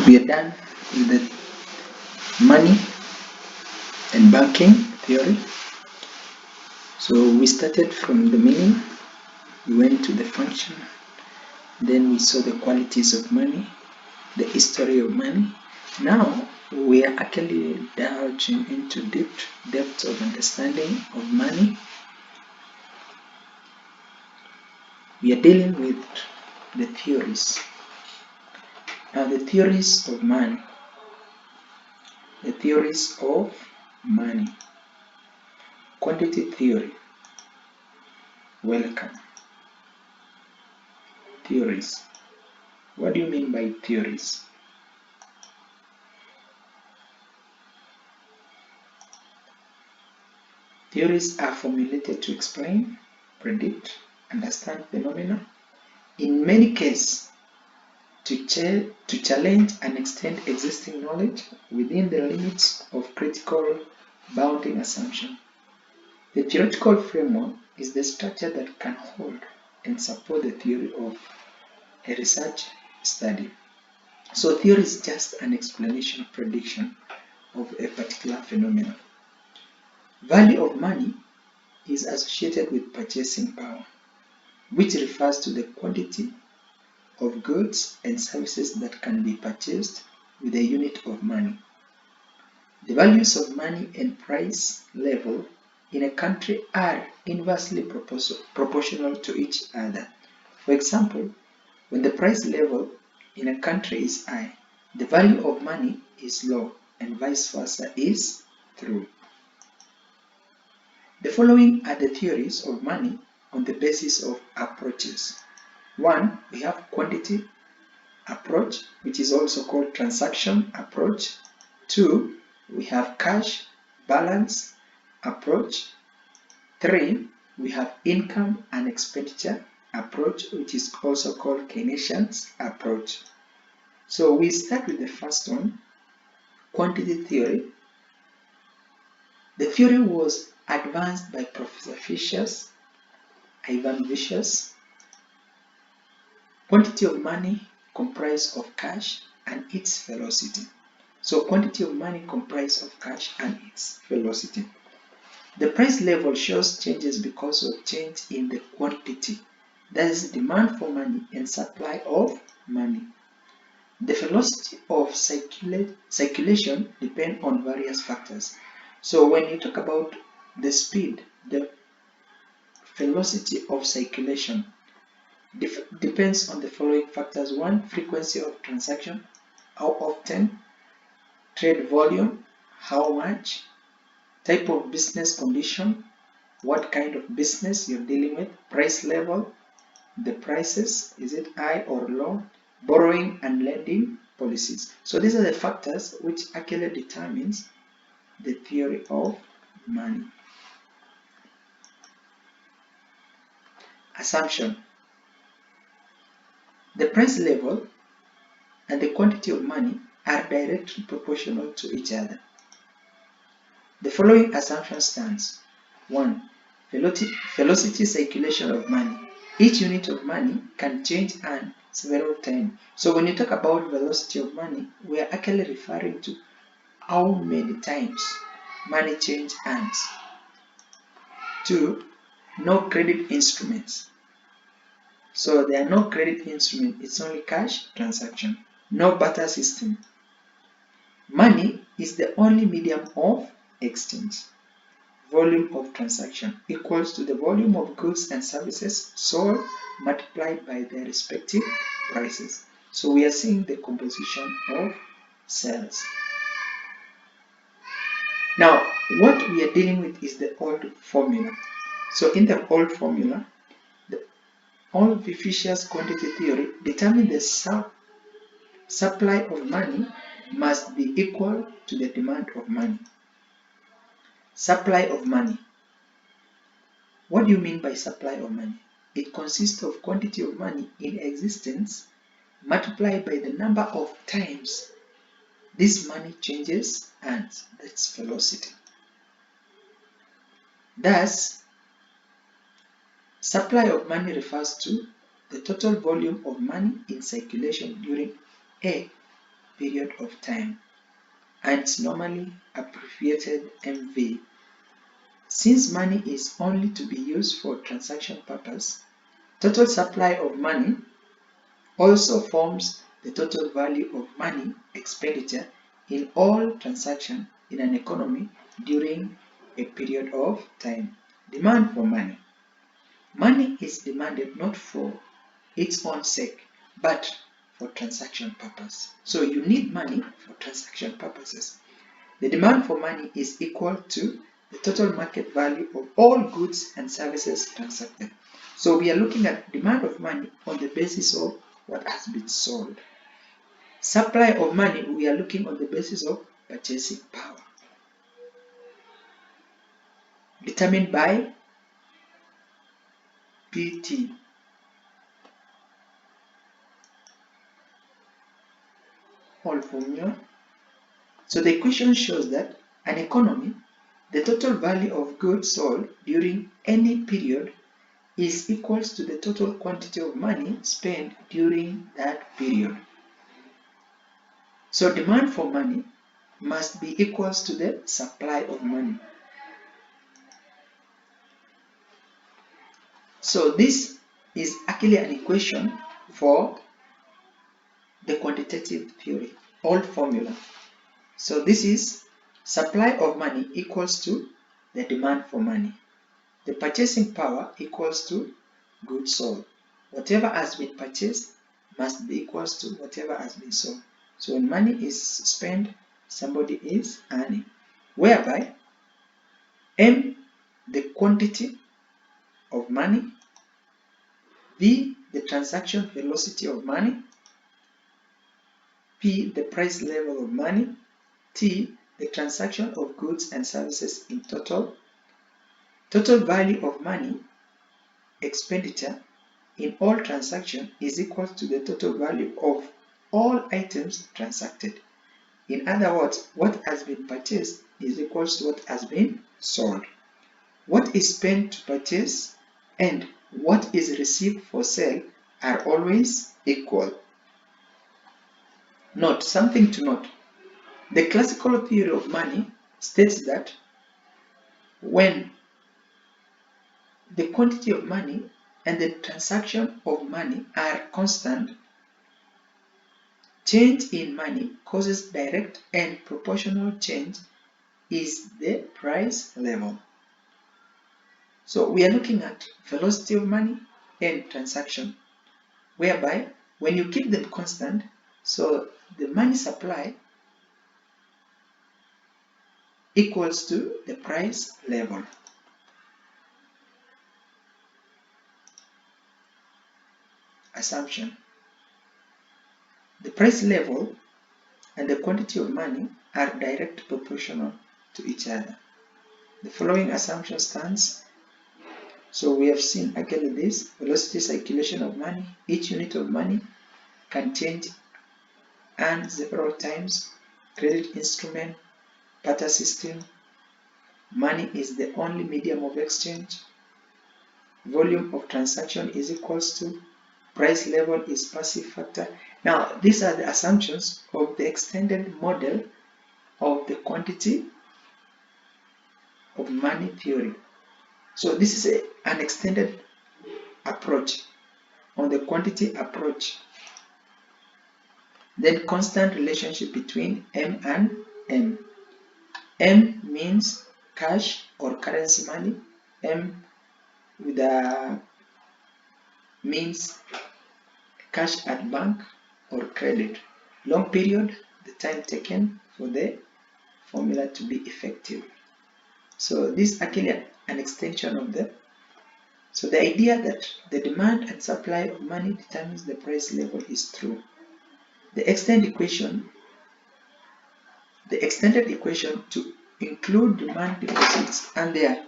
We are done with the money and banking theory. So we started from the meaning, we went to the function, then we saw the qualities of money, the history of money. Now we are actually delving into depth of understanding of money. We are dealing with the theories. Now the theories of money. The theories of money. Quantity theory. Welcome. Theories. What do you mean by theories? Theories are formulated to explain, predict, understand phenomena, in many cases to challenge and extend existing knowledge within the limits of critical bounding assumption. The theoretical framework is the structure that can hold and support the theory of a research study. So theory is just an explanation, prediction of a particular phenomenon. Value of money is associated with purchasing power, which refers to the quantity of goods and services that can be purchased with a unit of money. The values of money and price level in a country are inversely proportional to each other. For example, when the price level in a country is high, the value of money is low, and vice versa is true. The following are the theories of money on the basis of approaches. 1. We have quantity approach, which is also called transaction approach. 2. We have cash balance approach. 3. We have income and expenditure approach, which is also called Keynesian approach. So we start with the first one, quantity theory. The theory was advanced by Professor Ivan Vicious. Quantity of money comprised of cash and its velocity. So quantity of money comprised of cash and its velocity. The price level shows changes because of change in the quantity. That is demand for money and supply of money. The velocity of circulation depends on various factors. So when you talk about the speed, the velocity of circulation depends on the following factors. 1. Frequency of transaction, how often, trade volume, how much, type of business condition, what kind of business you're dealing with, price level, the prices, is it high or low, borrowing and lending policies. So these are the factors which actually determines the theory of money. Assumption. The price level and the quantity of money are directly proportional to each other. The following assumption stands. 1. Velocity circulation of money. Each unit of money can change hands several times. So when you talk about velocity of money, we are actually referring to how many times money change hands. 2. No credit instruments. So there are no credit instruments, it's only cash transaction. No barter system. Money is the only medium of exchange. Volume of transaction equals to the volume of goods and services sold multiplied by their respective prices. So we are seeing the composition of sales. Now, what we are dealing with is the old formula. So in the old formula, the old Vicious quantity theory determined the supply of money must be equal to the demand of money. Supply of money. What do you mean by supply of money? It consists of quantity of money in existence multiplied by the number of times this money changes hands. That's velocity. Thus, supply of money refers to the total volume of money in circulation during a period of time, and it's normally abbreviated MV. Since money is only to be used for transaction purpose, total supply of money also forms the total value of money expenditure in all transactions in an economy during a period of time. Demand for money. Money is demanded not for its own sake, but for transaction purpose. So you need money for transaction purposes. The demand for money is equal to the total market value of all goods and services transacted. So we are looking at demand of money on the basis of what has been sold. Supply of money, we are looking on the basis of purchasing power, determined by PT. Whole formula. So the equation shows that an economy, the total value of goods sold during any period is equals to the total quantity of money spent during that period. So demand for money must be equals to the supply of money. So this is actually an equation for the quantitative theory, old formula. So this is supply of money equals to the demand for money. The purchasing power equals to goods sold. Whatever has been purchased must be equals to whatever has been sold. So when money is spent, somebody is earning. Whereby M, the quantity of money, V, the transaction velocity of money, P, the price level of money, T, the transaction of goods and services in total. Total value of money expenditure in all transactions is equal to the total value of all items transacted. In other words, what has been purchased is equal to what has been sold. What is spent to purchase and what is received for sale are always equal. Note, something to note. The classical theory of money states that when the quantity of money and the transaction of money are constant, change in money causes direct and proportional change is the price level. So we are looking at velocity of money and transaction, whereby when you keep them constant, so the money supply equals to the price level. Assumption. The price level and the quantity of money are direct proportional to each other. The following assumption stands. So we have seen again this velocity circulation of money. Each unit of money can change and several times. Credit instrument, barter system. Money is the only medium of exchange. Volume of transaction is equals to price level is passive factor. Now these are the assumptions of the extended model of the quantity of money theory. So this is an extended approach on the quantity approach. Then constant relationship between M and M. M means cash or currency money. M with a means cash at bank or credit. Long period, the time taken for the formula to be effective. So this is actually an extension of the. So the idea that the demand and supply of money determines the price level is true. The extended equation to include demand deposits and their